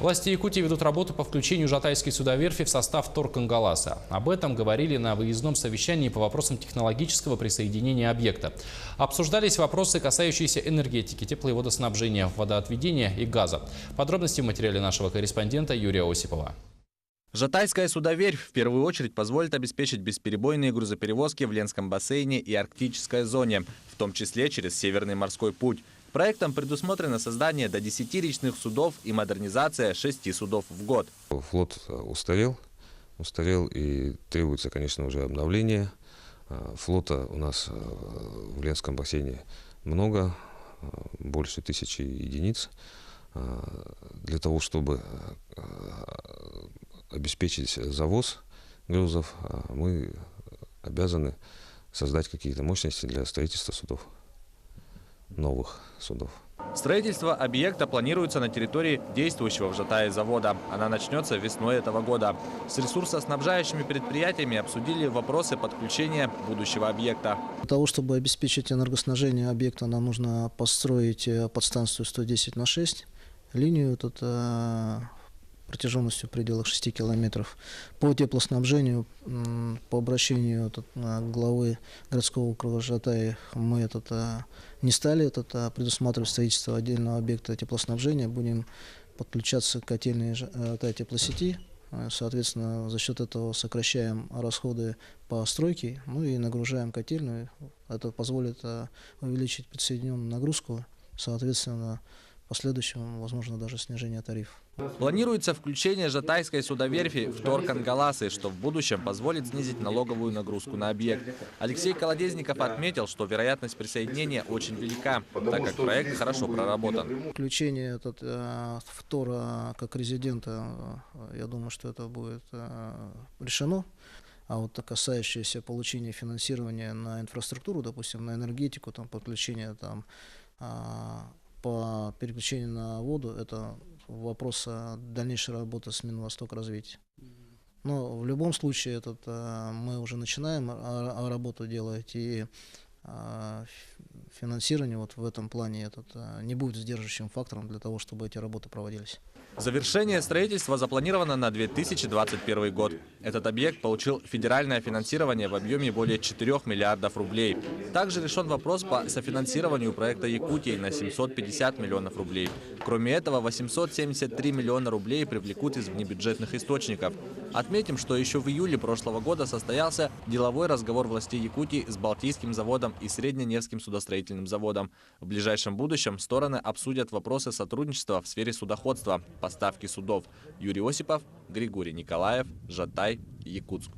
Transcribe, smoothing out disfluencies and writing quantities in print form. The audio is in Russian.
Власти Якутии ведут работу по включению Жатайской судоверфи в состав Торкангаласа. Об этом говорили на выездном совещании по вопросам технологического присоединения объекта. Обсуждались вопросы, касающиеся энергетики, тепло- и водоснабжения, водоотведения и газа. Подробности в материале нашего корреспондента Юрия Осипова. Жатайская судоверфь в первую очередь позволит обеспечить бесперебойные грузоперевозки в Ленском бассейне и арктической зоне, в том числе через Северный морской путь. Проектом предусмотрено создание до 10 речных судов и модернизация 6 судов в год. Флот устарел и требуется, конечно, уже обновление. Флота у нас в Ленском бассейне много, больше 1000 единиц. Для того, чтобы обеспечить завоз грузов, мы обязаны создать какие-то мощности для строительства судов, новых судов. Строительство объекта планируется на территории действующего в Жатае завода. Она начнется весной этого года. С ресурсоснабжающими предприятиями обсудили вопросы подключения будущего объекта. Для того, чтобы обеспечить энергоснабжение объекта, нам нужно построить подстанцию 110/6, линию протяженностью в пределах 6 километров. По теплоснабжению, по обращению главы городского округа Жатаи, мы не стали предусматривать строительство отдельного объекта теплоснабжения. Будем подключаться к котельной Жатаи теплосети. Соответственно, за счет этого сокращаем расходы по стройке, и нагружаем котельную. Это позволит увеличить присоединенную нагрузку, соответственно, в последующем, возможно, даже снижение тарифов. Планируется включение Жатайской судоверфи в Торкангаласы, что в будущем позволит снизить налоговую нагрузку на объект. Алексей Колодезников отметил, что вероятность присоединения очень велика, так как проект хорошо проработан. Включение в Тора как резидента, я думаю, что это будет решено. А вот касающееся получения финансирования на инфраструктуру, допустим, на энергетику, подключение по переключению на воду, это вопрос дальнейшей работы с Минвостокразвития. Но в любом случае мы уже начинаем работу делать, и финансирование в этом плане не будет сдерживающим фактором для того, чтобы эти работы проводились. Завершение строительства запланировано на 2021 год. Этот объект получил федеральное финансирование в объеме более 4 миллиардов рублей. Также решен вопрос по софинансированию проекта Якутии на 750 миллионов рублей. Кроме этого, 873 миллиона рублей привлекут из внебюджетных источников. Отметим, что еще в июле прошлого года состоялся деловой разговор властей Якутии с Балтийским заводом и Средненевским судостроительным заводом. В ближайшем будущем стороны обсудят вопросы сотрудничества в сфере судоходства, поставки судов. Юрий Осипов, Григорий Николаев, Жатай, Якутск.